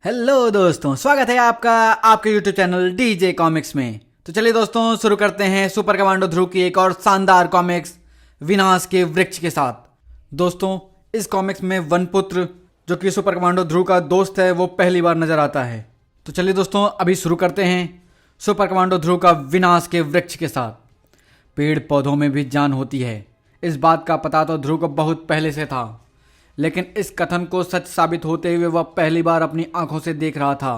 Hello दोस्तों, स्वागत है आपका आपके यूट्यूब चैनल डीजे कॉमिक्स में। तो चलिए दोस्तों, शुरू करते हैं सुपर कमांडो ध्रुव की एक और शानदार कॉमिक्स विनाश के वृक्ष के साथ। दोस्तों, इस कॉमिक्स में वनपुत्र जो कि सुपर कमांडो ध्रुव का दोस्त है वो पहली बार नजर आता है। तो चलिए दोस्तों, अभी शुरू करते हैं सुपर कमांडो ध्रुव का विनाश के वृक्ष के साथ। पेड़ पौधों में भी जान होती है, इस बात का पता तो ध्रुव को बहुत पहले से था, लेकिन इस कथन को सच साबित होते हुए वह पहली बार अपनी आंखों से देख रहा था।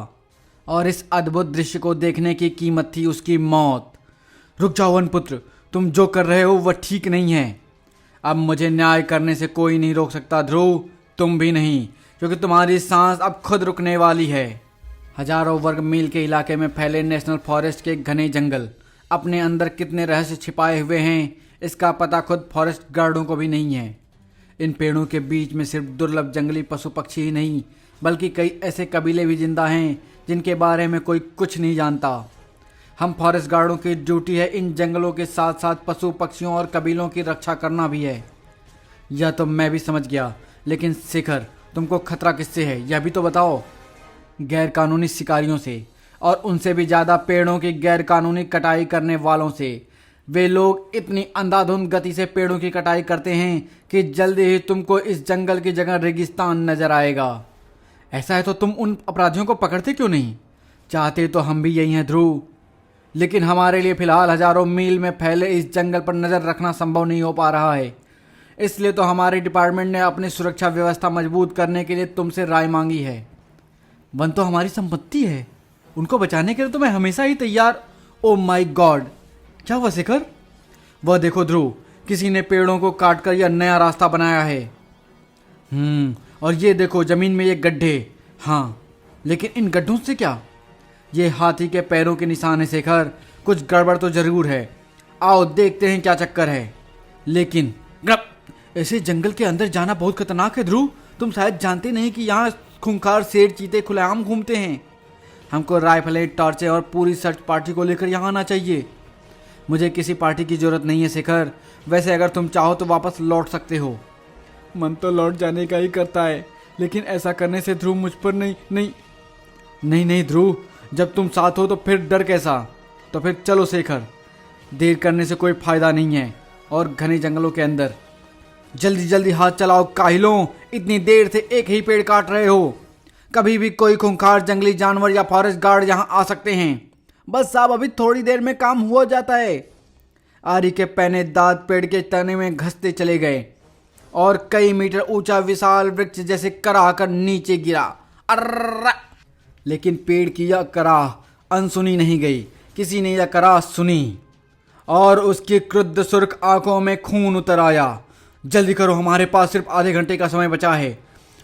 और इस अद्भुत दृश्य को देखने की कीमत थी उसकी मौत। रुक जाओ वनपुत्र, तुम जो कर रहे हो वह ठीक नहीं है। अब मुझे न्याय करने से कोई नहीं रोक सकता ध्रुव, तुम भी नहीं, क्योंकि तुम्हारी सांस अब खुद रुकने वाली है। हजारों वर्ग मील के इलाके में फैले नेशनल फॉरेस्ट के घने जंगल अपने अंदर कितने रहस्य छिपाए हुए हैं, इसका पता खुद फॉरेस्ट गार्डों को भी नहीं है। इन पेड़ों के बीच में सिर्फ दुर्लभ जंगली पशु पक्षी ही नहीं, बल्कि कई ऐसे कबीले भी जिंदा हैं जिनके बारे में कोई कुछ नहीं जानता। हम फॉरेस्ट गार्डों की ड्यूटी है इन जंगलों के साथ साथ पशु पक्षियों और कबीलों की रक्षा करना भी है। यह तो मैं भी समझ गया, लेकिन शिखर, तुमको खतरा किससे है यह भी तो बताओ। गैर कानूनी शिकारियों से, और उनसे भी ज़्यादा पेड़ों की गैर कानूनी कटाई करने वालों से। वे लोग इतनी अंधाधुंध गति से पेड़ों की कटाई करते हैं कि जल्दी ही तुमको इस जंगल की जगह रेगिस्तान नजर आएगा। ऐसा है तो तुम उन अपराधियों को पकड़ते क्यों नहीं? चाहते तो हम भी यही हैं ध्रुव, लेकिन हमारे लिए फिलहाल हजारों मील में फैले इस जंगल पर नज़र रखना संभव नहीं हो पा रहा है। इसलिए तो हमारे डिपार्टमेंट ने अपनी सुरक्षा व्यवस्था मजबूत करने के लिए तुमसे राय मांगी है। वन तो हमारी संपत्ति है, उनको बचाने के लिए तो मैं हमेशा ही तैयार। ओ माई गॉड, क्या हुआ शिखर? वह देखो ध्रुव, किसी ने पेड़ों को काटकर यह नया रास्ता बनाया है। और ये देखो जमीन में ये गड्ढे। हाँ, लेकिन इन गड्ढों से क्या? ये हाथी के पैरों के निशान है शिखर, कुछ गड़बड़ तो जरूर है। आओ देखते हैं क्या चक्कर है। लेकिन ऐसे जंगल के अंदर जाना बहुत खतरनाक है ध्रुव, तुम शायद जानते नहीं कि यहाँ खूंखार शेर चीते खुलेआम घूमते हैं। हमको राइफलें, टॉर्चें और पूरी सर्च पार्टी को लेकर यहाँ आना चाहिए। मुझे किसी पार्टी की जरूरत नहीं है शिखर, वैसे अगर तुम चाहो तो वापस लौट सकते हो। मन तो लौट जाने का ही करता है, लेकिन ऐसा करने से ध्रुव मुझ पर नहीं ध्रुव, जब तुम साथ हो तो फिर डर कैसा? तो फिर चलो शिखर, देर करने से कोई फायदा नहीं है। और घने जंगलों के अंदर जल्दी जल्दी हाथ चलाओ काहिलों, इतनी देर से एक ही पेड़ काट रहे हो। कभी भी कोई खूंखार जंगली जानवर या फॉरेस्ट गार्ड यहाँ आ सकते हैं। बस साहब, अभी थोड़ी देर में काम हो जाता है। आरी के पैने दांत पेड़ के तने में घसते चले गए और कई मीटर ऊंचा विशाल वृक्ष जैसे कराह कर नीचे गिरा। अर्रा! लेकिन पेड़ की यह कराह अनसुनी नहीं गई। किसी ने यह कराह सुनी और उसकी क्रुद्ध सुर्ख आंखों में खून उतर आया। जल्दी करो, हमारे पास सिर्फ आधे घंटे का समय बचा है।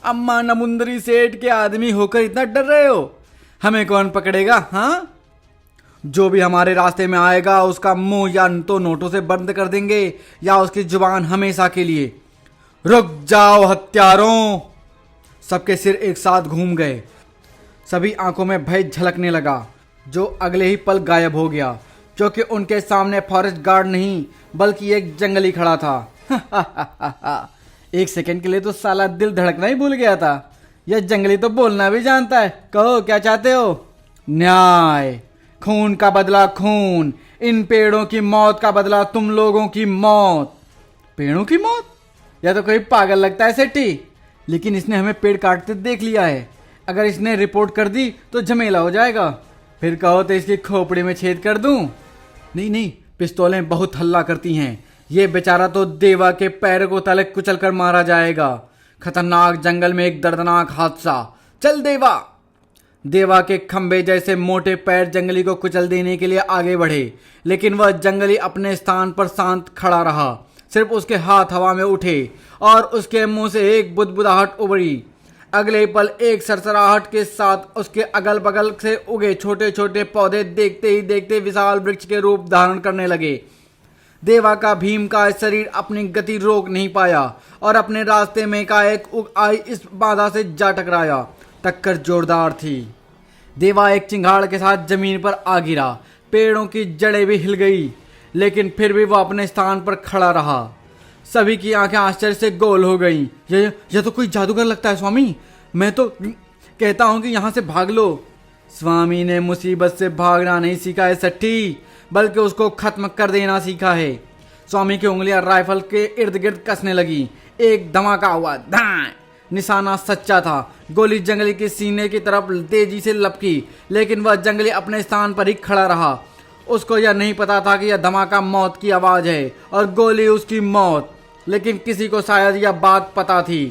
अम्मा नमुंदरी सेठ के आदमी होकर इतना डर रहे हो? हमें कौन पकड़ेगा? हाँ, जो भी हमारे रास्ते में आएगा उसका मुंह या तो नोटों से बंद कर देंगे या उसकी जुबान हमेशा के लिए। रुक जाओ हत्यारों! सबके सिर एक साथ घूम गए। सभी आंखों में भय झलकने लगा, जो अगले ही पल गायब हो गया, क्योंकि उनके सामने फॉरेस्ट गार्ड नहीं बल्कि एक जंगली खड़ा था। एक सेकंड के लिए तो साला दिल धड़कना ही भूल गया था। यह जंगली तो बोलना भी जानता है। कहो क्या चाहते हो? न्याय, खून का बदला खून, इन पेड़ों की मौत का बदला तुम लोगों की मौत। पेड़ों की मौत? या तो कोई पागल लगता है सेठी, लेकिन इसने हमें पेड़ काटते देख लिया है। अगर इसने रिपोर्ट कर दी तो झमेला हो जाएगा। फिर कहो तो इसकी खोपड़ी में छेद कर दूं? नहीं, पिस्तौलें बहुत हल्ला करती हैं। ये बेचारा तो देवा के पैर को तले कुचल कर मारा जाएगा। खतरनाक जंगल में एक दर्दनाक हादसा। चल देवा के खंबे जैसे मोटे पैर जंगली को कुचल देने के लिए आगे बढ़े, लेकिन वह जंगली अपने स्थान पर शांत खड़ा रहा। सिर्फ उसके हाथ हवा में उठे और उसके मुंह से एक बुदबुदाहट उभरी। अगले पल एक सरसराहट के साथ उसके अगल बगल से उगे छोटे छोटे पौधे देखते ही देखते विशाल वृक्ष के रूप धारण करने लगे। देवा का भीम का शरीर अपनी गति रोक नहीं पाया और अपने रास्ते में एकाएक उग आई इस बाधा से जा टकराया। टक्कर जोरदार थी। देवा एक चिंगाड़ के साथ जमीन पर आ गिरा। पेड़ों की जड़ें भी हिल गई, लेकिन फिर भी वह अपने स्थान पर खड़ा रहा। सभी की आंखें आश्चर्य से गोल हो गईं। यह तो कोई जादूगर लगता है स्वामी। मैं तो कहता हूं कि यहाँ से भाग लो। स्वामी ने मुसीबत से भागना नहीं सीखा है सट्टी, बल्कि उसको खत्म कर देना सीखा है। स्वामी की उंगलियां राइफल के इर्द गिर्द कसने लगी। एक धमाका हुआ, धां! निशाना सच्चा था। गोली जंगली के सीने की तरफ तेजी से लपकी, लेकिन वह जंगली अपने स्थान पर ही खड़ा रहा। उसको यह नहीं पता था कि यह धमाका मौत की आवाज है और गोली उसकी मौत। लेकिन किसी को शायद यह बात पता थी।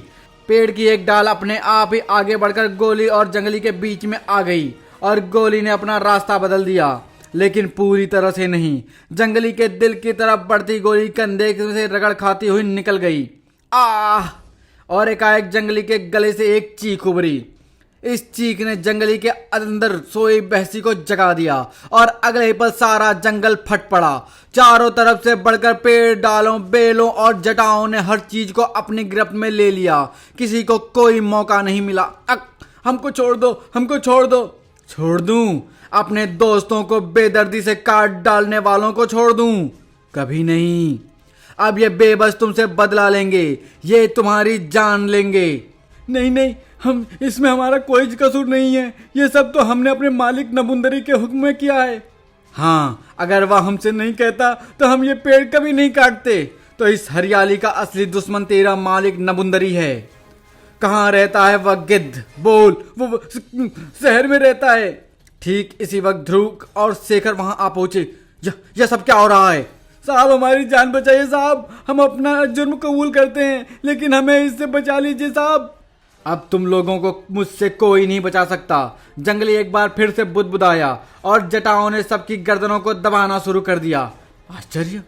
पेड़ की एक डाल अपने आप ही आगे बढ़कर गोली और जंगली के बीच में आ गई और गोली ने अपना रास्ता बदल दिया, लेकिन पूरी तरह से नहीं। जंगली के दिल की तरफ बढ़ती गोली कंधे से रगड़ खाती हुई निकल गई। आह! और एकाएक जंगली के गले से एक चीख उभरी। इस चीख ने जंगली के अंदर सोई भैंसी को जगा दिया और अगले ही पल सारा जंगल फट पड़ा। चारों तरफ से बढ़कर पेड़, डालों, बेलों और जटाओं ने हर चीज को अपनी गिरफ्त में ले लिया। किसी को कोई मौका नहीं मिला। हमको छोड़ दो, हमको छोड़ दो। छोड़ दूं? अपने दोस्तों को बेदर्दी से काट डालने वालों को छोड़ दूं? कभी नहीं। अब ये बेबस तुमसे बदला लेंगे, ये तुम्हारी जान लेंगे। नहीं नहीं, हम इसमें हमारा कोई कसूर नहीं है। ये सब तो हमने अपने मालिक नबुंदरी के हुक्म में किया है। हाँ, अगर वह हमसे नहीं कहता तो हम ये पेड़ कभी नहीं काटते। तो इस हरियाली का असली दुश्मन तेरा मालिक नबुंदरी है। कहाँ रहता है वह गिद्ध? बोल। वो शहर में रहता है। ठीक इसी वक्त ध्रुव और शेखर वहां आ पहुंचे। यह सब क्या हो रहा है? साहब, हमारी जान बचाइए साहब, हम अपना जुर्म कबूल करते हैं, लेकिन हमें इससे बचा लीजिए साहब। अब तुम लोगों को मुझसे कोई नहीं बचा सकता। जंगली एक बार फिर से बुदबुदाया और जटाओं ने सबकी गर्दनों को दबाना शुरू कर दिया। आश्चर्य,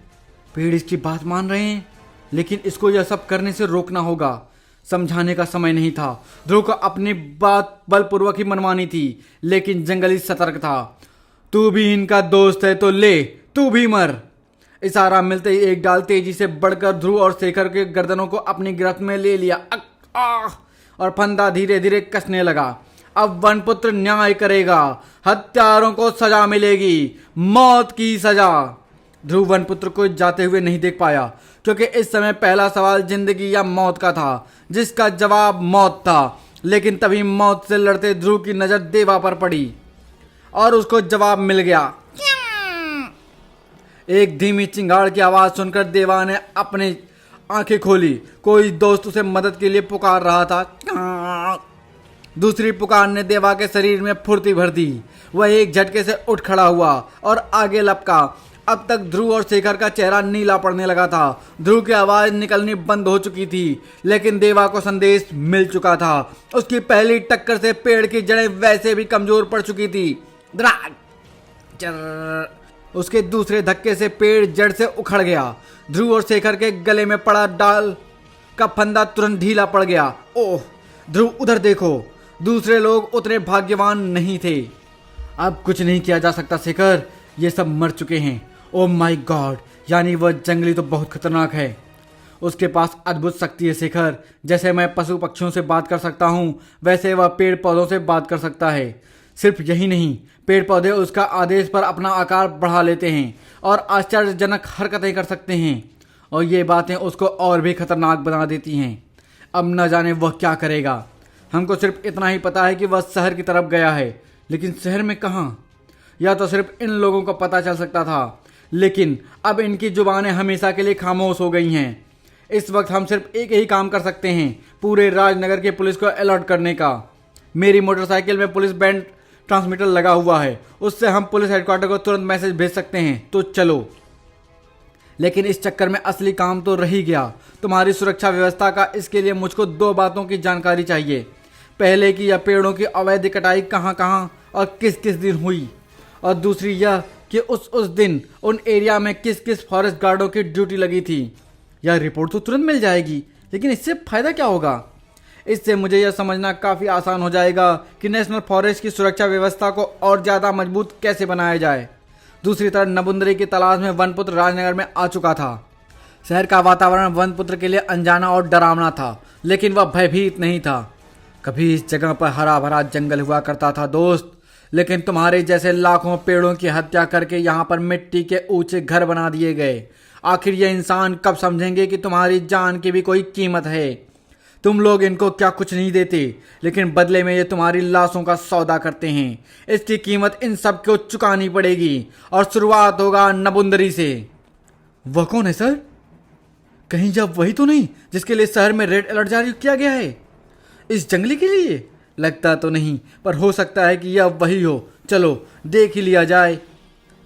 पेड़ इसकी बात मान रहे हैं, लेकिन इसको यह सब करने से रोकना होगा। समझाने का समय नहीं था। ध्रुव को अपनी बात बलपूर्वक ही मनवानी थी, लेकिन जंगली सतर्क था। तू भी इनका दोस्त है तो ले, तू भी मर। इशारा मिलते ही एक डाल तेजी से बढ़कर ध्रुव और शेखर के गर्दनों को अपनी गिरफ्त में ले लिया। और फंदा धीरे धीरे कसने लगा। अब वनपुत्र न्याय करेगा, हत्यारों को सजा मिलेगी, मौत की सजा। ध्रुव वनपुत्र को जाते हुए नहीं देख पाया, क्योंकि इस समय पहला सवाल जिंदगी या मौत का था, जिसका जवाब मौत था। लेकिन तभी मौत से लड़ते ध्रुव की नजर देवा पर पड़ी और उसको जवाब मिल गया। एक धीमी चिंगाड़ की आवाज सुनकर देवा ने अपनी आंखें खोली। कोई दोस्त उसे मदद के लिए पुकार रहा था। दूसरी पुकार ने देवा के शरीर में फुर्ती भर दी। वह एक झटके से उठ खड़ा हुआ और आगे लपका। अब तक ध्रुव और शेखर का चेहरा नीला पड़ने लगा था। ध्रुव की आवाज निकलनी बंद हो चुकी थी, लेकिन देवा को संदेश मिल चुका था। उसकी पहली टक्कर से पेड़ की जड़ें वैसे भी कमजोर पड़ चुकी थी। उसके दूसरे धक्के से पेड़ जड़ से उखड़ गया। ध्रुव और शेखर के गले में पड़ा डाल का फंदा तुरंत ढीला पड़ गया। ओह ध्रुव, उधर देखो। दूसरे लोग उतने भाग्यवान नहीं थे। अब कुछ नहीं किया जा सकता शेखर, ये सब मर चुके हैं। ओह माय गॉड, यानी वह जंगली तो बहुत खतरनाक है। उसके पास अद्भुत शक्ति है शेखर। जैसे मैं पशु पक्षियों से बात कर सकता हूँ, वैसे वह पेड़ पौधों से बात कर सकता है। सिर्फ यही नहीं, पेड़ पौधे उसका आदेश पर अपना आकार बढ़ा लेते हैं और आश्चर्यजनक हरकतें कर सकते हैं, और ये बातें उसको और भी खतरनाक बना देती हैं। अब न जाने वह क्या करेगा। हमको सिर्फ इतना ही पता है कि वह शहर की तरफ गया है, लेकिन शहर में कहाँ? या तो सिर्फ इन लोगों को पता चल सकता था, लेकिन अब इनकी जुबानें हमेशा के लिए खामोश हो गई हैं। इस वक्त हम सिर्फ एक ही काम कर सकते हैं, पूरे राजनगर के पुलिस को अलर्ट करने का। मेरी मोटरसाइकिल में पुलिस बैंड ट्रांसमीटर लगा हुआ है, उससे हम पुलिस हेडक्वार्टर को तुरंत मैसेज भेज सकते हैं। तो चलो। लेकिन इस चक्कर में असली काम तो रह ही गया, तुम्हारी सुरक्षा व्यवस्था का। इसके लिए मुझको 2 बातों की जानकारी चाहिए। पहले कि यह पेड़ों की अवैध कटाई कहाँ कहाँ और किस किस दिन हुई, और दूसरी यह कि उस दिन उन एरिया में किस किस फॉरेस्ट गार्डों की ड्यूटी लगी थी। यह रिपोर्ट तो तुरंत मिल जाएगी, लेकिन इससे फायदा क्या होगा? इससे मुझे यह समझना काफ़ी आसान हो जाएगा कि नेशनल फॉरेस्ट की सुरक्षा व्यवस्था को और ज़्यादा मजबूत कैसे बनाया जाए। दूसरी तरफ नबुंदरी की तलाश में वनपुत्र राजनगर में आ चुका था। शहर का वातावरण वनपुत्र के लिए अनजाना और डरावना था, लेकिन वह भयभीत नहीं था। कभी इस जगह पर हरा भरा जंगल हुआ करता था दोस्त, लेकिन तुम्हारे जैसे लाखों पेड़ों की हत्या करके यहाँ पर मिट्टी के ऊंचे घर बना दिए गए। आखिर ये इंसान कब समझेंगे कि तुम्हारी जान की भी कोई कीमत है? तुम लोग इनको क्या कुछ नहीं देते, लेकिन बदले में ये तुम्हारी लाशों का सौदा करते हैं। इसकी कीमत इन सब को चुकानी पड़ेगी और शुरुआत होगा नबुंदरी से। वह कौन है सर? कहीं जब वही तो नहीं जिसके लिए शहर में रेड अलर्ट जारी किया गया है? इस जंगली के लिए लगता तो नहीं, पर हो सकता है कि यह वही हो। चलो देख ही लिया जाए।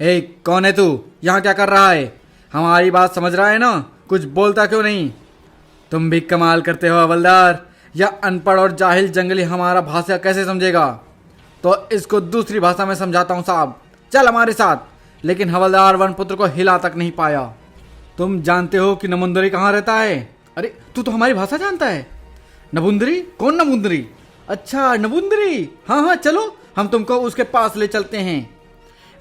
ए, कौन है तू? यहाँ क्या कर रहा है? हमारी बात समझ रहा है ना? कुछ बोलता क्यों नहीं? तुम भी कमाल करते हो हवलदार। यह अनपढ़ और जाहिल जंगली हमारा भाषा कैसे समझेगा? तो इसको दूसरी भाषा में समझाता हूँ साहब, चल हमारे साथ। लेकिन हवलदार वनपुत्र को हिला तक नहीं पाया। तुम जानते हो कि नमुंदरी कहाँ रहता है? अरे तू तो हमारी भाषा जानता है। नबुंदरी? कौन नबुंदरी? अच्छा नबुंदरी, हाँ हाँ चलो हम तुमको उसके पास ले चलते हैं।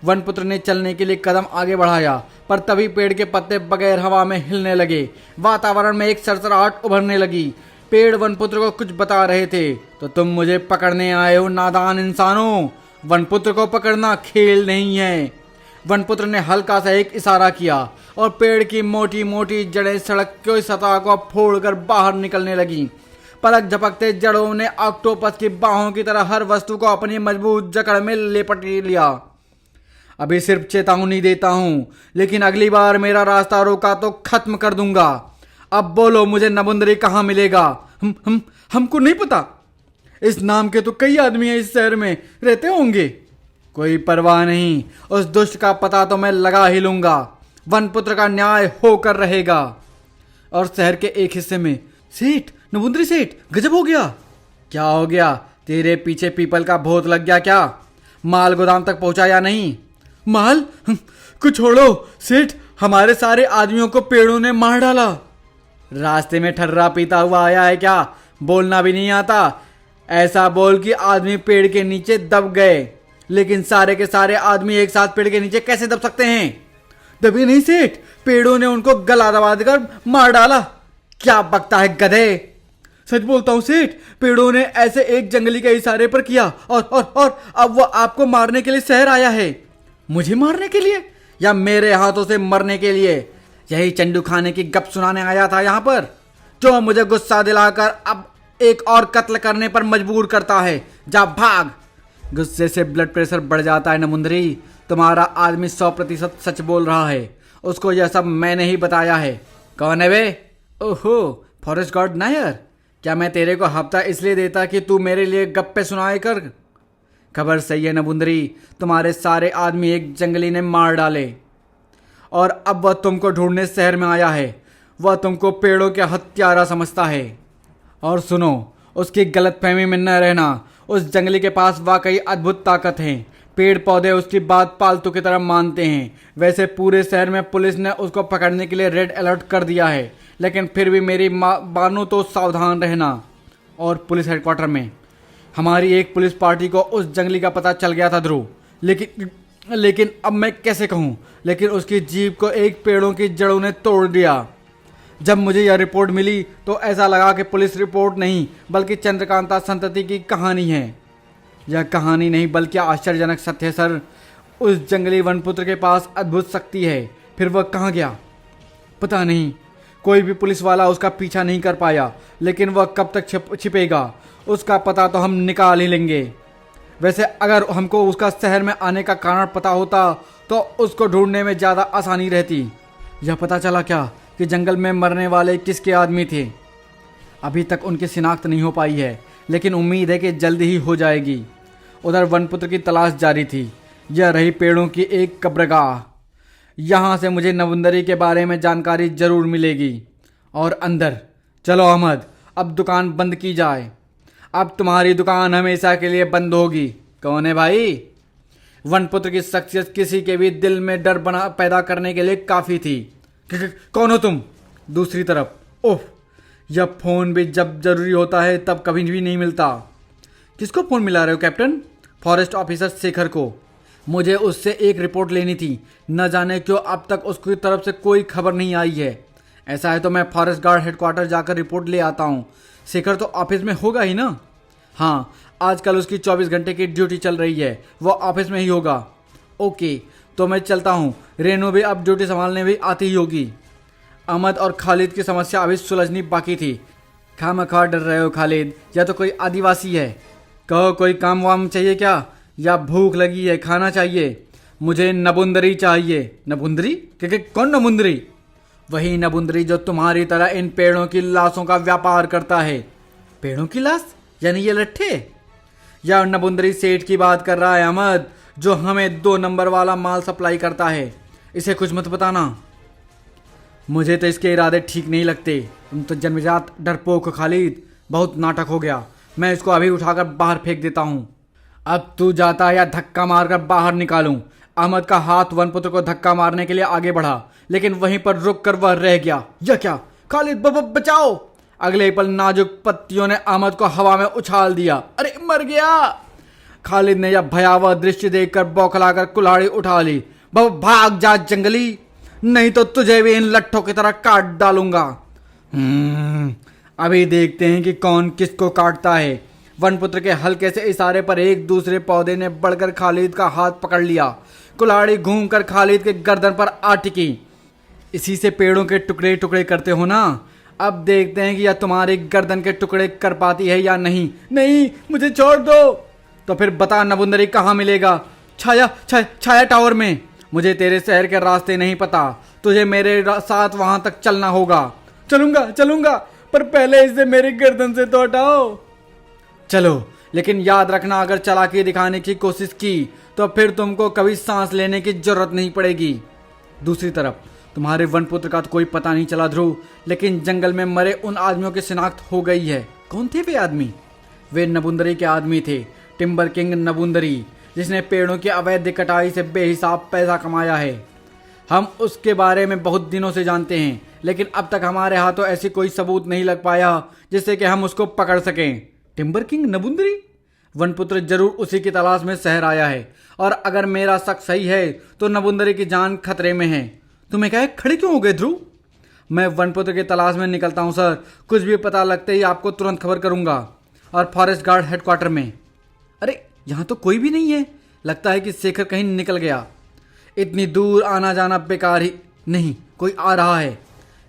वनपुत्र ने चलने के लिए कदम आगे बढ़ाया, पर तभी पेड़ के पत्ते बगैर हवा में हिलने लगे। वातावरण में एक सरसराहट उभरने लगी। पेड़ वनपुत्र को कुछ बता रहे थे। तो तुम मुझे पकड़ने आए हो नादान इंसानों? वनपुत्र को पकड़ना खेल नहीं है। वनपुत्र ने हल्का सा एक इशारा किया और पेड़ की मोटी मोटी जड़ें सड़क की सतह को फोड़कर बाहर निकलने लगी। पलक झपकते जड़ों ने ऑक्टोपस की बाहों की तरह हर वस्तु को अपनी मजबूत जकड़ में लिपट लिया। अभी सिर्फ चेतावनी देता हूं, लेकिन अगली बार मेरा रास्ता रोका तो खत्म कर दूंगा। अब बोलो मुझे नबुंदरी कहाँ मिलेगा? हमको नहीं पता। इस नाम के तो कई आदमी इस शहर में रहते होंगे। कोई परवाह नहीं, उस दुष्ट का पता तो मैं लगा ही लूंगा। वनपुत्र का न्याय होकर रहेगा। और शहर के एक हिस्से में सेठ, नबुंदरी सेठ, गजब हो गया। क्या हो गया? तेरे पीछे पीपल का भूत लग गया क्या? माल गोदाम तक पहुंचा या नहीं? माल कुछ छोड़ो सेठ, हमारे सारे आदमियों को पेड़ों ने मार डाला। रास्ते में ठर्रा पीता हुआ आया है क्या? बोलना भी नहीं आता? ऐसा बोल कि आदमी पेड़ के नीचे दब गए। लेकिन सारे के सारे आदमी एक साथ पेड़ के नीचे कैसे दब सकते हैं? दबे नहीं सेठ, पेड़ों ने उनको गला दबा देकर मार डाला। क्या बकता है गधे? सच बोलता हूँ सेठ, पेड़ों ने ऐसे एक जंगली के इशारे पर किया और अब वो आपको मारने के लिए शहर आया है। मुझे मारने के लिए या मेरे हाथों से मरने के लिए? यही चंडू खाने की गप सुनाने आया था यहाँ पर, जो मुझे गुस्सा दिलाकर अब एक और कत्ल करने पर मजबूर करता है। जा भाग। गुस्से से ब्लड प्रेशर बढ़ जाता है नमुंदरी। तुम्हारा आदमी 100% सच बोल रहा है। उसको यह सब मैंने ही बताया है। कौन है वे? ओहो, फॉरेस्ट गार्ड नायर। क्या मैं तेरे को हफ्ता इसलिए देता कि तू मेरे लिए गप्पे सुनाए कर? खबर सही है नबुंदरी, तुम्हारे सारे आदमी एक जंगली ने मार डाले और अब वह तुमको ढूंढने शहर में आया है। वह तुमको पेड़ों के हत्यारा समझता है। और सुनो, उसकी गलतफहमी में न रहना। उस जंगली के पास वाकई अद्भुत ताकत है। पेड़ पौधे उसकी बात पालतू की तरह मानते हैं। वैसे पूरे शहर में पुलिस ने उसको पकड़ने के लिए रेड अलर्ट कर दिया है, लेकिन फिर भी मेरी मानो तो सावधान रहना। और पुलिस हेडक्वार्टर में हमारी एक पुलिस पार्टी को उस जंगली का पता चल गया था ध्रुव। लेकिन अब मैं कैसे कहूँ, लेकिन उसकी जीप को एक पेड़ों की जड़ों ने तोड़ दिया। जब मुझे यह रिपोर्ट मिली तो ऐसा लगा कि पुलिस रिपोर्ट नहीं बल्कि चंद्रकांता संतति की कहानी है। यह कहानी नहीं बल्कि आश्चर्यजनक सत्य है सर। उस जंगली वनपुत्र के पास अद्भुत शक्ति है। फिर वह कहाँ गया पता नहीं। कोई भी पुलिस वाला उसका पीछा नहीं कर पाया, लेकिन वह कब तक छिपेगा उसका पता तो हम निकाल ही लेंगे। वैसे अगर हमको उसका शहर में आने का कारण पता होता तो उसको ढूंढने में ज़्यादा आसानी रहती। यह पता चला क्या कि जंगल में मरने वाले किसके आदमी थे? अभी तक उनकी शिनाख्त नहीं हो पाई है, लेकिन उम्मीद है कि जल्दी ही हो जाएगी। उधर वनपुत्र की तलाश जारी थी। यह रही पेड़ों की एक कब्रगाह। यहाँ से मुझे नबुंदरी के बारे में जानकारी जरूर मिलेगी। और अंदर चलो अहमद, अब दुकान बंद की जाए। अब तुम्हारी दुकान हमेशा के लिए बंद होगी। कौन है भाई? वनपुत्र की शख्सियत किसी के भी दिल में डर बना पैदा करने के लिए काफ़ी थी। कौन हो तुम? दूसरी तरफ, ओह, यह फ़ोन भी जब जरूरी होता है तब कभी भी नहीं मिलता। किसको फ़ोन मिला रहे हो कैप्टन? फॉरेस्ट ऑफिसर शेखर को। मुझे उससे एक रिपोर्ट लेनी थी। न जाने क्यों अब तक उसकी तरफ से कोई खबर नहीं आई है। ऐसा है तो मैं फॉरेस्ट गार्ड हेडक्वार्टर जाकर रिपोर्ट ले आता हूँ। शेखर तो ऑफिस में होगा ही ना? हाँ, आजकल उसकी 24 घंटे की ड्यूटी चल रही है। वो ऑफिस में ही होगा। ओके, तो मैं चलता हूँ। रेनू भी अब ड्यूटी संभालने भी आती ही होगी। अहमद और खालिद की समस्या अभी सुलझनी बाकी थी। खामखा डर रहे हो खालिद, या तो कोई आदिवासी है। कहो कोई काम वाम चाहिए क्या, या भूख लगी है खाना चाहिए। मुझे नबुंदरी चाहिए। नबुंदरी? क्योंकि कौन नबुंदरी? वही नबुंदरी जो तुम्हारी तरह इन पेड़ों की लाशों का व्यापार करता है। पेड़ों की लाश यानी ये लट्ठे? या नबुंदरी सेठ की बात कर रहा है अहमद, जो हमें 2 नंबर वाला माल सप्लाई करता है। इसे कुछ मत बताना। मुझे तो इसके इरादे ठीक नहीं लगते। तुम तो जन्मजात डरपोक हो खालिद, बहुत नाटक हो गया। मैं इसको अभी उठाकर बाहर फेंक देता हूं। अब तू जाता है या धक्का मारकर बाहर निकालूं? अहमद का हाथ वनपुत्र को धक्का मारने के लिए आगे बढ़ा, लेकिन वहीं पर रुक कर वह रह गया। यह क्या? खालिद बचाओ! अगले पल नाजुक पत्तियों ने अहमद को हवा में उछाल दिया। अरे मर गया! खालिद ने यह भयावह दृश्य देखकर बौखलाकर कुल्हाड़ी उठा ली। भाग जा जंगली, नहीं तो तुझे भी इन लट्ठों की तरह काट डालूंगा। अभी देखते हैं कि कौन किसको काटता है। वनपुत्र के हल्के से इशारे पर एक दूसरे पौधे ने बढ़कर खालिद का हाथ पकड़ लिया। कुल्हाड़ी घूमकर खालिद के गर्दन पर आ टिकी। इसी से पेड़ों के टुकड़े टुकड़े करते हो ना? अब देखते हैं कि यह तुम्हारी गर्दन के टुकड़े कर पाती है या नहीं। नहीं, मुझे छोड़ दो। तो फिर बता नबुंदरी कहाँ मिलेगा? छाया टावर में। मुझे तेरे शहर के रास्ते नहीं पता, तुझे मेरे साथ वहां तक चलना होगा। चलूंगा, पर पहले इसे मेरी गर्दन से तो हटाओ। चलो, लेकिन याद रखना, अगर चालाकी दिखाने की कोशिश की तो फिर तुमको कभी सांस लेने की जरूरत नहीं पड़ेगी। दूसरी तरफ तुम्हारे वनपुत्र का तो कोई पता नहीं चला ध्रुव, लेकिन जंगल में मरे उन आदमियों की शिनाख्त हो गई है। कौन थे वे आदमी? वे नबुंदरी के आदमी थे, टिम्बर किंग नबुंदरी, जिसने पेड़ों की अवैध कटाई से बेहिसाब पैसा कमाया है। हम उसके बारे में बहुत दिनों से जानते हैं, लेकिन अब तक हमारे हाथों ऐसी कोई सबूत नहीं लग पाया जिससे कि हम उसको पकड़ सकें। Timber king नबुंदरी? वनपुत्र जरूर उसी की तलाश में शहर आया है, और अगर मेरा शक सही है तो नबुंदरी की जान खतरे में है। तुम्हें क्या है, खड़े क्यों हो गए ध्रुव? मैं वनपुत्र की तलाश में निकलता हूं सर, कुछ भी पता लगते ही आपको तुरंत खबर करूंगा। और फॉरेस्ट गार्ड हेडक्वार्टर में। अरे यहां तो कोई भी नहीं है, लगता है कि शेखर कहीं निकल गया। इतनी दूर आना जाना बेकार ही। नहीं, कोई आ रहा है,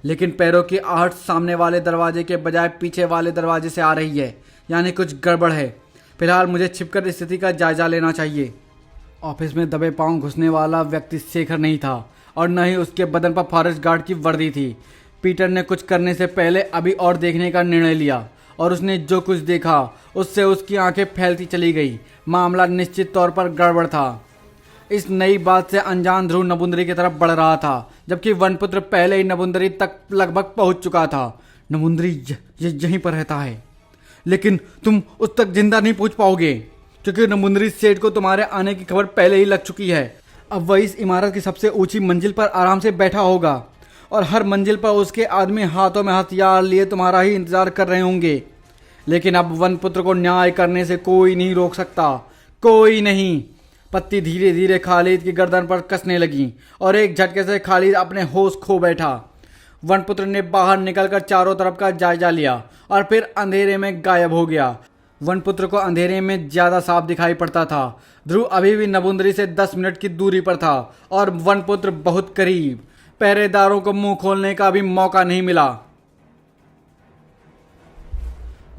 लेकिन पैरों की आहट सामने वाले दरवाजे के बजाय पीछे वाले दरवाजे से आ रही है, यानी कुछ गड़बड़ है। फिलहाल मुझे छिपकर स्थिति का जायजा लेना चाहिए। ऑफिस में दबे पांव घुसने वाला व्यक्ति शेखर नहीं था, और न ही उसके बदन पर फॉरेस्ट गार्ड की वर्दी थी। पीटर ने कुछ करने से पहले अभी और देखने का निर्णय लिया, और उसने जो कुछ देखा उससे उसकी आंखें फैलती चली गई। मामला निश्चित तौर पर गड़बड़ था। इस नई बात से अनजान ध्रुव नबुंदरी की तरफ बढ़ रहा था, जबकि वनपुत्र पहले ही नबुंदरी तक लगभग पहुंच चुका था। नबुंदरी यहीं पर रहता है, लेकिन तुम उस तक जिंदा नहीं पहुंच पाओगे, क्योंकि नबुंदरी सेठ को तुम्हारे आने की खबर पहले ही लग चुकी है। अब वह इस इमारत की सबसे ऊंची मंजिल पर आराम से बैठा होगा, और हर मंजिल पर उसके आदमी हाथों में हथियार लिए तुम्हारा ही इंतजार कर रहे होंगे। लेकिन अब वनपुत्र को न्याय करने से कोई नहीं रोक सकता, कोई नहीं। पत्ती धीरे धीरे खालिद की गर्दन पर कसने लगी, और एक झटके से खालिद अपने होश खो बैठा। वनपुत्र ने बाहर निकलकर चारों तरफ का जायजा लिया, और फिर अंधेरे में गायब हो गया। वनपुत्र को अंधेरे में ज्यादा साफ दिखाई पड़ता था। ध्रुव अभी भी नबुंदरी से 10 मिनट की दूरी पर था, और वनपुत्र बहुत करीब। पहरेदारों को मुंह खोलने का भी मौका नहीं मिला।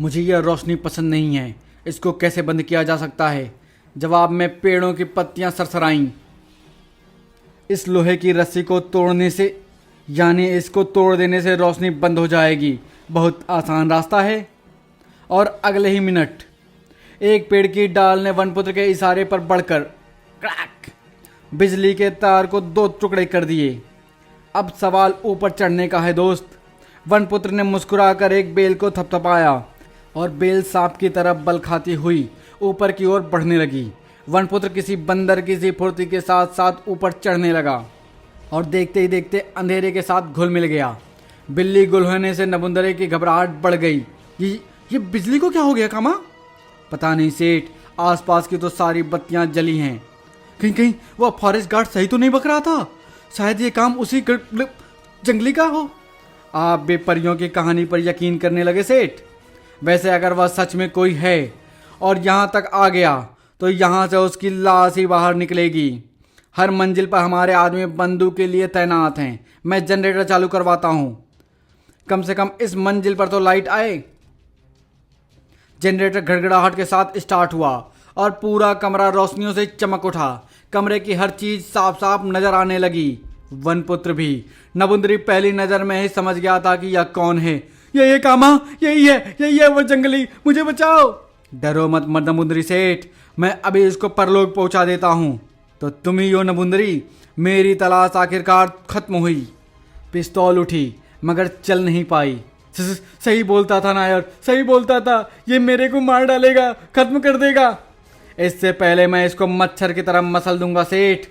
मुझे यह रोशनी पसंद नहीं है, इसको कैसे बंद किया जा सकता है? जवाब में पेड़ों की पत्तियां सरसराईं। इस लोहे की रस्सी को तोड़ने से, यानी इसको तोड़ देने से रोशनी बंद हो जाएगी। बहुत आसान रास्ता है। और अगले ही मिनट एक पेड़ की डाल ने वनपुत्र के इशारे पर बढ़कर क्रैक बिजली के तार को 2 टुकड़े कर दिए। अब सवाल ऊपर चढ़ने का है दोस्त। वनपुत्र ने मुस्कुराकर एक बेल को थपथपाया, और बेल सांप की तरह बल खाती हुई ऊपर की ओर बढ़ने लगी। वनपुत्र किसी बंदर की सी फुर्ती के साथ साथ ऊपर चढ़ने लगा, और देखते ही देखते अंधेरे के साथ घुल मिल गया। बिल्ली गुल होने से नबुंदरी की घबराहट बढ़ गई। ये बिजली को क्या हो गया कामा? पता नहीं सेठ, आसपास की तो सारी बत्तियां जली हैं। कहीं कहीं वह फॉरेस्ट गार्ड सही तो नहीं बक रहा था? शायद ये काम उसी जंगली का हो। आप बेपरियों की कहानी पर यकीन करने लगे सेठ? वैसे अगर वह सच में कोई है और यहाँ तक आ गया, तो यहाँ से उसकी लाश ही बाहर निकलेगी। हर मंजिल पर हमारे आदमी बंदूक के लिए तैनात हैं। मैं जनरेटर चालू करवाता हूँ, कम से कम इस मंजिल पर तो लाइट आए। जनरेटर घड़घड़ाहट के साथ स्टार्ट हुआ और पूरा कमरा रोशनियों से चमक उठा। कमरे की हर चीज साफ साफ नजर आने लगी। वनपुत्र भी। नबुंदरी पहली नजर में ही समझ गया था कि यह कौन है। ये कामा, यही है वो जंगली, मुझे बचाओ। डरो मत नबुंदरी सेठ, मैं अभी इसको परलोक पहुंचा देता हूं। तो तुम ही हो नबुंदरी, मेरी तलाश आखिरकार खत्म हुई। पिस्तौल उठी मगर चल नहीं पाई। सही बोलता था नायर, सही बोलता था, ये मेरे को मार डालेगा, खत्म कर देगा। इससे पहले मैं इसको मच्छर की तरह मसल दूंगा सेठ।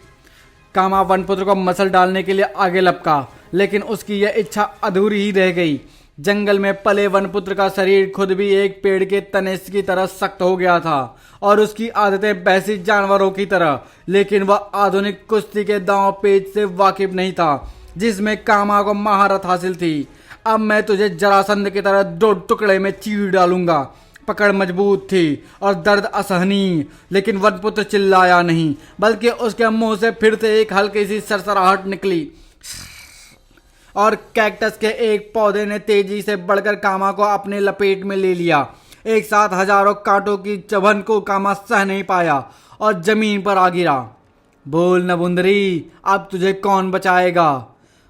कामा वनपुत्र को मसल डालने के लिए आगे लपका, लेकिन उसकी यह इच्छा अधूरी ही रह गई। जंगल में पले वनपुत्र का शरीर खुद भी एक पेड़ के तने की तरह सख्त हो गया था और उसकी आदतें वैसी जानवरों की तरह। लेकिन वह आधुनिक कुश्ती के दांव पेच से वाकिफ नहीं था जिसमें कामा को महारत हासिल थी। अब मैं तुझे जरासंध की तरह 2 टुकड़े में चीर डालूंगा। पकड़ मजबूत थी और दर्द असहनीय, लेकिन वनपुत्र चिल्लाया नहीं, बल्कि उसके मुंह से फिर से एक हल्की सी सरसराहट निकली और कैक्टस के एक पौधे ने तेजी से बढ़कर कामा को अपने लपेट में ले लिया। एक साथ हजारों कांटों की चुभन को कामा सह नहीं पाया और जमीन पर आ गिरा। बोल नबुंदरी, अब तुझे कौन बचाएगा?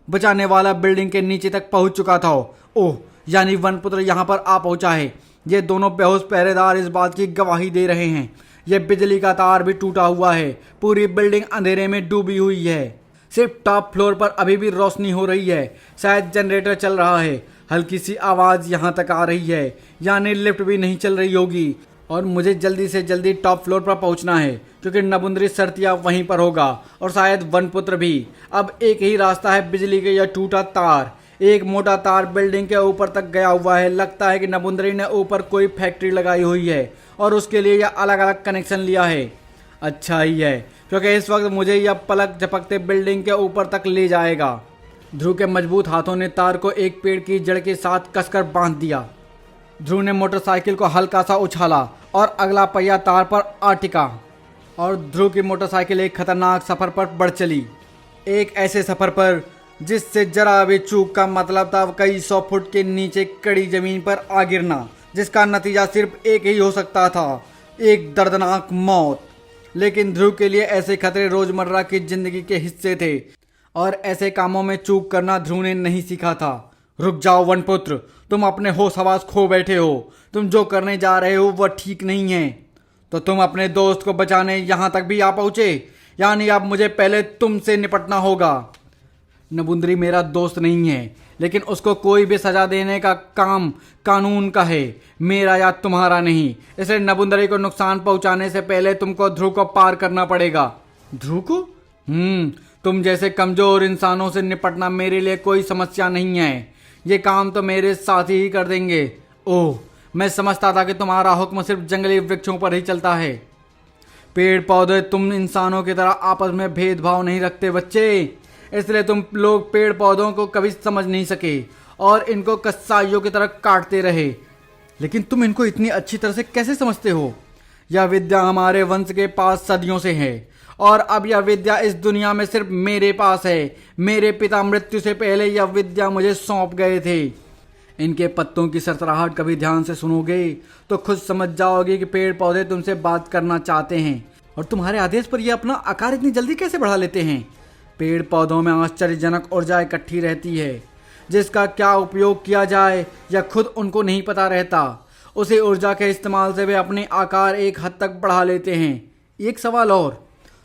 बचाने वाला बिल्डिंग के नीचे तक पहुंच चुका था। ओह, यानी वनपुत्र यहां पर आ पहुंचा है। ये दोनों बेहोश पहरेदार इस बात की गवाही दे रहे हैं। यह बिजली का तार भी टूटा हुआ है। पूरी बिल्डिंग अंधेरे में डूबी हुई है। सिर्फ टॉप फ्लोर पर अभी भी रोशनी हो रही है। शायद जनरेटर चल रहा है। हल्की सी आवाज यहां तक आ रही है, यानी लिफ्ट भी नहीं चल रही होगी। और मुझे जल्दी से जल्दी टॉप फ्लोर पर पहुंचना है, क्योंकि नबुंदरी सरतिया वहीं पर होगा और शायद वनपुत्र भी। अब एक ही रास्ता है, बिजली के यह टूटा तार। एक मोटा तार बिल्डिंग के ऊपर तक गया हुआ है। लगता है कि नबुंदरी ने ऊपर कोई फैक्ट्री लगाई हुई है और उसके लिए यह अलग अलग कनेक्शन लिया है। अच्छा ही है, क्योंकि इस वक्त मुझे यह पलक झपकते बिल्डिंग के ऊपर तक ले जाएगा। ध्रुव के मजबूत हाथों ने तार को एक पेड़ की जड़ के साथ कसकर बांध दिया। ध्रुव ने मोटरसाइकिल को हल्का सा उछाला और अगला पहिया तार पर आ टिका और ध्रुव की मोटरसाइकिल एक खतरनाक सफर पर बढ़ चली। एक ऐसे सफर पर जिससे जरा भी चूक का मतलब था कई 100 फुट के नीचे कड़ी जमीन पर आ गिरना, जिसका नतीजा सिर्फ एक ही हो सकता था, एक दर्दनाक मौत। लेकिन ध्रुव के लिए ऐसे खतरे रोजमर्रा की जिंदगी के हिस्से थे और ऐसे कामों में चूक करना ध्रुव ने नहीं सीखा था। रुक जाओ वनपुत्र, तुम अपने होश हवास खो बैठे हो। तुम जो करने जा रहे हो वह ठीक नहीं है। तो तुम अपने दोस्त को बचाने यहां तक भी आ पहुंचे, यानी अब मुझे पहले तुमसे निपटना होगा। नबुंदरी मेरा दोस्त नहीं है, लेकिन उसको कोई भी सजा देने का काम कानून का है, मेरा या तुम्हारा नहीं। इसलिए नबुंदरी को नुकसान पहुंचाने से पहले तुमको ध्रुव को पार करना पड़ेगा। ध्रुव को? तुम जैसे कमजोर इंसानों से निपटना मेरे लिए कोई समस्या नहीं है। ये काम तो मेरे साथी ही कर देंगे। ओह, मैं समझता था कि तुम्हारा हुक्म सिर्फ जंगली वृक्षों पर ही चलता है। पेड़ पौधे तुम इंसानों की तरह आपस में भेदभाव नहीं रखते बच्चे, इसलिए तुम लोग पेड़ पौधों को कभी समझ नहीं सके और इनको कसाईयों की तरह काटते रहे। लेकिन तुम इनको इतनी अच्छी तरह से कैसे समझते हो? यह विद्या हमारे वंश के पास सदियों से है और अब यह विद्या इस दुनिया में सिर्फ मेरे पास है। मेरे पिता मृत्यु से पहले यह विद्या मुझे सौंप गए थे। इनके पत्तों की सरसराहट कभी ध्यान से सुनोगे तो खुद समझ जाओगे कि पेड़ पौधे तुमसे बात करना चाहते हैं और तुम्हारे आदेश पर यह अपना आकार इतनी जल्दी कैसे बढ़ा लेते हैं। पेड़ पौधों में आश्चर्यजनक ऊर्जा इकट्ठी रहती है, जिसका क्या उपयोग किया जाए यह खुद उनको नहीं पता रहता। उसी ऊर्जा के इस्तेमाल से वे अपने आकार एक हद तक बढ़ा लेते हैं। एक सवाल और,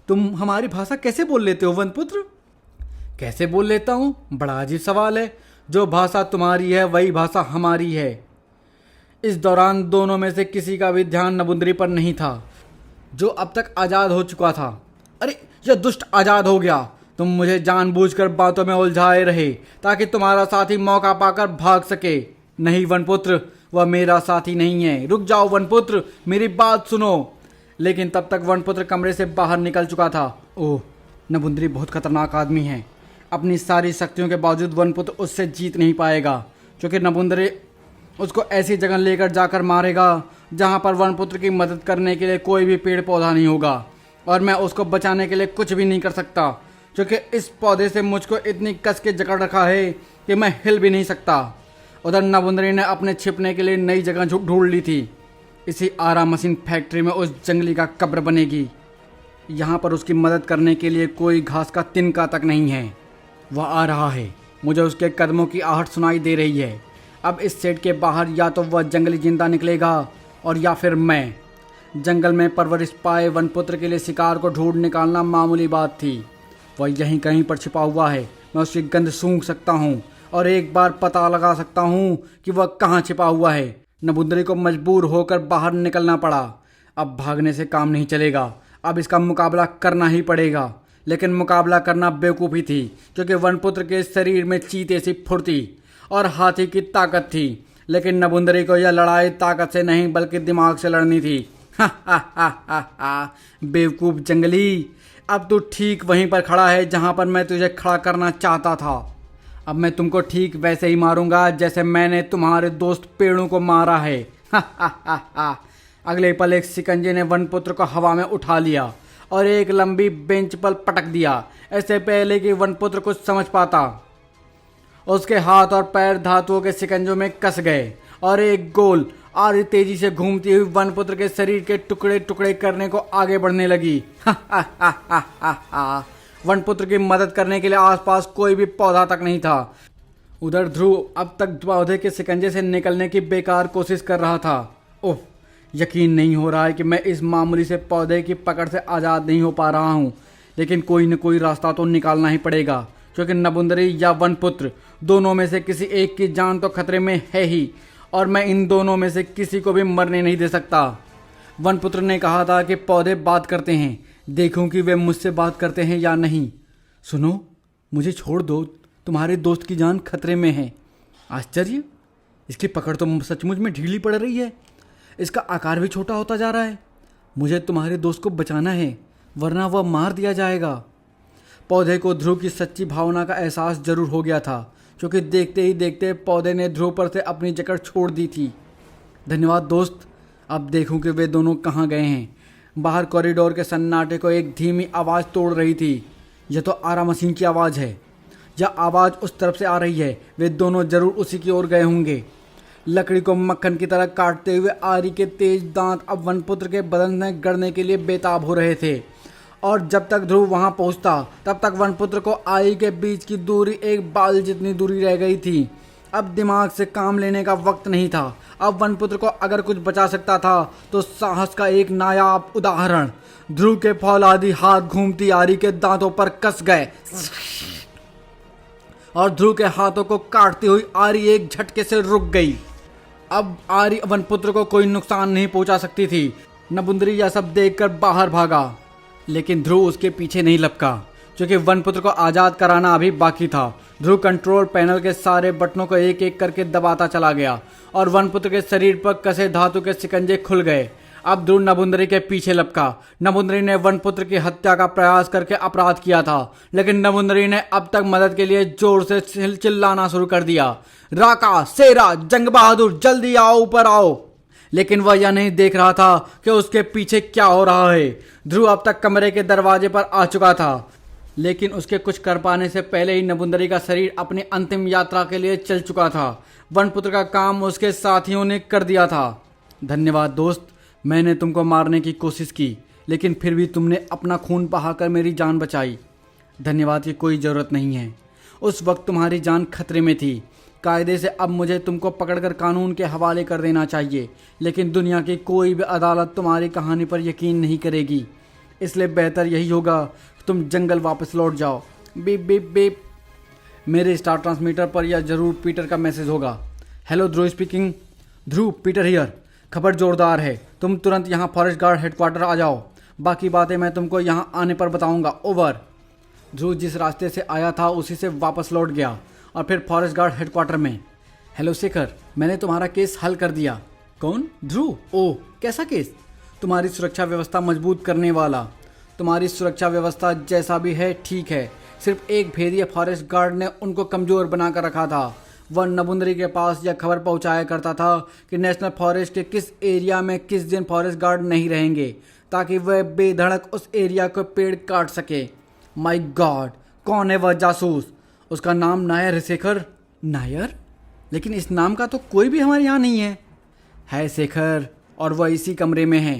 तुम हमारी भाषा कैसे बोल लेते हो वनपुत्र? कैसे बोल लेता हूँ? बड़ा अजीब सवाल है। जो भाषा तुम्हारी है वही भाषा हमारी है। इस दौरान दोनों में से किसी का भी ध्यान नबुंदरी पर नहीं था, जो अब तक आज़ाद हो चुका था। अरे, यह दुष्ट आज़ाद हो गया। तुम मुझे जानबूझकर बातों में उलझाए रहे ताकि तुम्हारा साथी मौका पाकर भाग सके। नहीं वनपुत्र, वह मेरा साथी नहीं है। रुक जाओ वनपुत्र, मेरी बात सुनो। लेकिन तब तक वनपुत्र कमरे से बाहर निकल चुका था। ओह, नबुंदरी बहुत खतरनाक आदमी है। अपनी सारी शक्तियों के बावजूद वनपुत्र उससे जीत नहीं पाएगा, क्योंकि नबुंदरी उसको ऐसी जगह लेकर जाकर मारेगा जहां पर वनपुत्र की मदद करने के लिए कोई भी पेड़ पौधा नहीं होगा और मैं उसको बचाने के लिए कुछ भी नहीं कर सकता, क्योंकि इस पौधे से मुझको इतनी कस के जकड़ रखा है कि मैं हिल भी नहीं सकता। उधर नबुंदरी ने अपने छिपने के लिए नई जगह ढूंढ ली थी। इसी आरा मशीन फैक्ट्री में उस जंगली का कब्र बनेगी। यहाँ पर उसकी मदद करने के लिए कोई घास का तिनका तक नहीं है। वह आ रहा है, मुझे उसके कदमों की आहट सुनाई दे रही है। अब इस शेड के बाहर या तो वह जंगली जिंदा निकलेगा और या फिर मैं। जंगल में परवरिश पाए वनपुत्र के लिए शिकार को ढूंढ निकालना मामूली बात थी। वह यहीं कहीं पर छिपा हुआ है। मैं उसकी गंध सूंघ सकता हूँ और एक बार पता लगा सकता हूँ कि वह कहाँ छिपा हुआ है। नबुंदरी को मजबूर होकर बाहर निकलना पड़ा। अब भागने से काम नहीं चलेगा, अब इसका मुकाबला करना ही पड़ेगा। लेकिन मुकाबला करना बेवकूफ़ी थी, क्योंकि वनपुत्र के शरीर में चीते सी फुर्ती और हाथी की ताकत थी। लेकिन नबुंदरी को यह लड़ाई ताकत से नहीं बल्कि दिमाग से लड़नी थी। बेवकूफ़ जंगली, अब तू ठीक वहीं पर खड़ा है जहां पर मैं तुझे खड़ा करना चाहता था। अब मैं तुमको ठीक वैसे ही मारूंगा जैसे मैंने तुम्हारे दोस्त पेड़ों को मारा है। अगले पल एक शिकंजे ने वनपुत्र को हवा में उठा लिया और एक लंबी बेंच पर पटक दिया। ऐसे पहले कि वनपुत्र कुछ समझ पाता, उसके हाथ और पैर धातुओं के शिकंजों में कस गए और एक गोल आरी तेजी से घूमती हुई वनपुत्र के शरीर के टुकड़े टुकड़े करने को आगे बढ़ने लगी। वनपुत्र की मदद करने के लिए आसपास कोई भी पौधा तक नहीं था। उधर ध्रुव अब तक पौधे के शिकंजे से निकलने की बेकार कोशिश कर रहा था। ओह, यकीन नहीं हो रहा है कि मैं इस मामूली से पौधे की पकड़ से आज़ाद नहीं हो पा रहा हूँ। लेकिन कोई न कोई रास्ता तो निकालना ही पड़ेगा, क्योंकि नबुंदरी या वनपुत्र दोनों में से किसी एक की जान तो खतरे में है ही, और मैं इन दोनों में से किसी को भी मरने नहीं दे सकता। वनपुत्र ने कहा था कि पौधे बात करते हैं, देखूं कि वे मुझसे बात करते हैं या नहीं। सुनो, मुझे छोड़ दो, तुम्हारे दोस्त की जान खतरे में है। आश्चर्य, इसकी पकड़ तो सचमुच में ढीली पड़ रही है। इसका आकार भी छोटा होता जा रहा है। मुझे तुम्हारे दोस्त को बचाना है, वरना वह मार दिया जाएगा। पौधे को ध्रुव की सच्ची भावना का एहसास जरूर हो गया था, क्योंकि देखते ही देखते पौधे ने ध्रुव पर से अपनी जकड़ छोड़ दी थी। धन्यवाद दोस्त, अब देखूं कि वे दोनों कहाँ गए हैं। बाहर कॉरिडोर के सन्नाटे को एक धीमी आवाज़ तोड़ रही थी। यह तो आरा मशीन की आवाज़ है। यह आवाज़ उस तरफ से आ रही है। वे दोनों जरूर उसी की ओर गए होंगे। लकड़ी को मक्खन की तरह काटते हुए आरी के तेज दांत अब वनपुत्र के बदन में गड़ने के लिए बेताब हो रहे थे। और जब तक ध्रुव वहां पहुंचता तब तक वनपुत्र को आरी के बीच की दूरी एक बाल जितनी दूरी रह गई थी। अब दिमाग से काम लेने का वक्त नहीं था। अब वनपुत्र को अगर कुछ बचा सकता था तो साहस का एक नायाब उदाहरण। ध्रुव के फौलादी हाथ घूमती आरी के दांतों पर कस गए और ध्रुव के हाथों को काटती हुई आरी एक झटके से रुक गई। अब आरी वनपुत्र को कोई नुकसान नहीं पहुंचा सकती थी। नबुंदरी यह सब देखकर बाहर भागा, लेकिन ध्रुव उसके पीछे नहीं लपका, क्योंकि वनपुत्र को आज़ाद कराना अभी बाकी था। ध्रुव कंट्रोल पैनल के सारे बटनों को एक एक करके दबाता चला गया और वनपुत्र के शरीर पर कसे धातु के शिकंजे खुल गए। अब ध्रुव नबुंदरी के पीछे लपका। नबुंदरी ने वनपुत्र की हत्या का प्रयास करके अपराध किया था, लेकिन नबुंदरी ने अब तक मदद के लिए जोर से चिल्लाना शुरू कर दिया। राका, शेरा, जंग बहादुर, जल्दी आओ, ऊपर आओ। लेकिन वह यह नहीं देख रहा था कि उसके पीछे क्या हो रहा है। ध्रुव अब तक कमरे के दरवाजे पर आ चुका था, लेकिन उसके कुछ कर पाने से पहले ही नबुंदरी का शरीर अपनी अंतिम यात्रा के लिए चल चुका था। वनपुत्र का काम उसके साथियों ने कर दिया था। धन्यवाद दोस्त, मैंने तुमको मारने की कोशिश की, लेकिन फिर भी तुमने अपना खून बहाकर मेरी जान बचाई। धन्यवाद की कोई ज़रूरत नहीं है। उस वक्त तुम्हारी जान खतरे में थी। कायदे से अब मुझे तुमको पकड़कर कानून के हवाले कर देना चाहिए, लेकिन दुनिया की कोई भी अदालत तुम्हारी कहानी पर यकीन नहीं करेगी। इसलिए बेहतर यही होगा कि तुम जंगल वापस लौट जाओ। Beep beep beep. मेरे स्टार ट्रांसमीटर पर यह जरूर पीटर का मैसेज होगा। Hello, Dhruv speaking. Dhruv, Peter here. खबर जोरदार है, तुम तुरंत यहाँ फॉरेस्ट गार्ड हेडक्वार्टर आ जाओ। बाकी बातें मैं तुमको यहाँ आने पर बताऊँगा। ओवर। ध्रुव जिस रास्ते से आया था उसी से वापस लौट गया और फिर फॉरेस्ट गार्ड हेडक्वार्टर में। हेलो शेखर, मैंने तुम्हारा केस हल कर दिया। कौन? ध्रुव। ओह, कैसा केस? तुम्हारी सुरक्षा व्यवस्था मजबूत करने वाला। तुम्हारी सुरक्षा व्यवस्था जैसा भी है ठीक है, सिर्फ एक भेदिया फॉरेस्ट गार्ड ने उनको कमज़ोर बना कर रखा था। वह नबुंदरी के पास यह खबर पहुंचाया करता था कि नेशनल फॉरेस्ट के किस एरिया में किस दिन फॉरेस्ट गार्ड नहीं रहेंगे, ताकि वह बेधड़क उस एरिया को पेड़ काट सके। माय गॉड, कौन है वह जासूस? उसका नाम नायर है शेखर। नायर? लेकिन इस नाम का तो कोई भी हमारे यहाँ नहीं है। है शेखर, और वह इसी कमरे में है।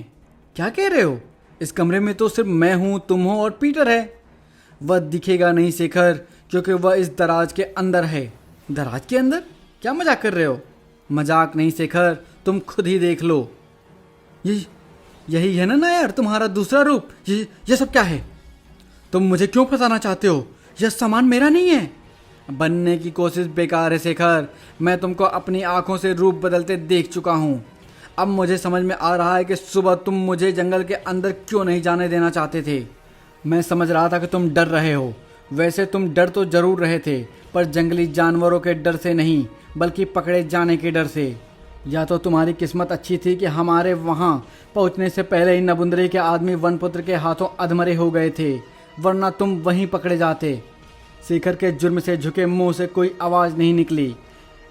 क्या कह रहे हो? इस कमरे में तो सिर्फ मैं हूँ, तुम हो और पीटर है। वह दिखेगा नहीं शेखर, क्योंकि वह इस दराज के अंदर है। दराज के अंदर? क्या मजाक कर रहे हो? मजाक नहीं शेखर, तुम खुद ही देख लो। यही है ना नायर, तुम्हारा दूसरा रूप? ये सब क्या है? तुम मुझे क्यों फंसाना चाहते हो? यह सामान मेरा नहीं है। बनने की कोशिश बेकार है शेखर। मैं तुमको अपनी आंखों से रूप बदलते देख चुका हूँ। अब मुझे समझ में आ रहा है कि सुबह तुम मुझे जंगल के अंदर क्यों नहीं जाने देना चाहते थे। मैं समझ रहा था कि तुम डर रहे हो। वैसे तुम डर तो जरूर रहे थे, पर जंगली जानवरों के डर से नहीं, बल्कि पकड़े जाने के डर से। या तो तुम्हारी किस्मत अच्छी थी कि हमारे वहाँ पहुँचने से पहले ही नबुंदरी के आदमी वनपुत्र के हाथों अधमरे हो गए थे, वरना तुम वहीं पकड़े जाते। शेखर के जुर्म से झुके मुंह से कोई आवाज़ नहीं निकली।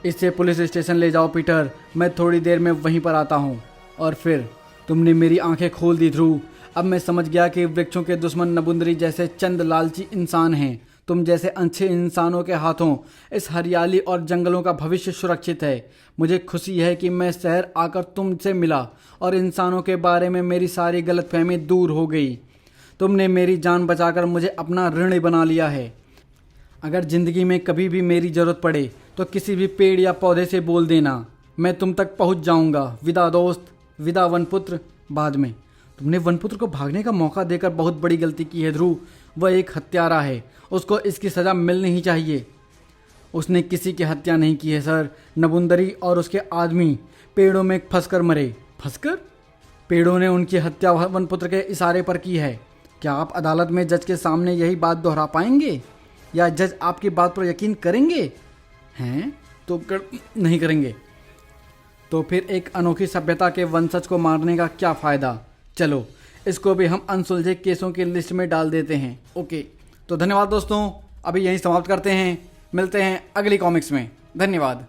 इसे पुलिस स्टेशन ले जाओ पीटर, मैं थोड़ी देर में वहीं पर आता हूँ। और फिर तुमने मेरी आंखें खोल दी ध्रुव। अब मैं समझ गया कि वृक्षों के दुश्मन नबुंदरी जैसे चंद लालची इंसान हैं। तुम जैसे अच्छे इंसानों के हाथों इस हरियाली और जंगलों का भविष्य सुरक्षित है। मुझे खुशी है कि मैं शहर आकर तुमसे मिला और इंसानों के बारे में मेरी सारी गलतफहमी दूर हो गई। तुमने मेरी जान बचाकर मुझे अपना ऋणी बना लिया है। अगर ज़िंदगी में कभी भी मेरी ज़रूरत पड़े तो किसी भी पेड़ या पौधे से बोल देना, मैं तुम तक पहुंच जाऊंगा। विदा दोस्त, विदा वनपुत्र। बाद में तुमने वनपुत्र को भागने का मौका देकर बहुत बड़ी गलती की है ध्रुव। वह एक हत्यारा है, उसको इसकी सज़ा मिलनी ही चाहिए। उसने किसी की हत्या नहीं की है सर। नबुंदरी और उसके आदमी पेड़ों में फंसकर मरे। फंसकर? पेड़ों ने उनकी हत्या वनपुत्र के इशारे पर की है। क्या आप अदालत में जज के सामने यही बात दोहरा पाएंगे, या जज आपकी बात पर यकीन करेंगे? हैं तो नहीं करेंगे। तो फिर एक अनोखी सभ्यता के वंशज को मारने का क्या फ़ायदा। चलो इसको भी हम अनसुलझे केसों की लिस्ट में डाल देते हैं। ओके, तो धन्यवाद दोस्तों, अभी यहीं समाप्त करते हैं। मिलते हैं अगली कॉमिक्स में। धन्यवाद।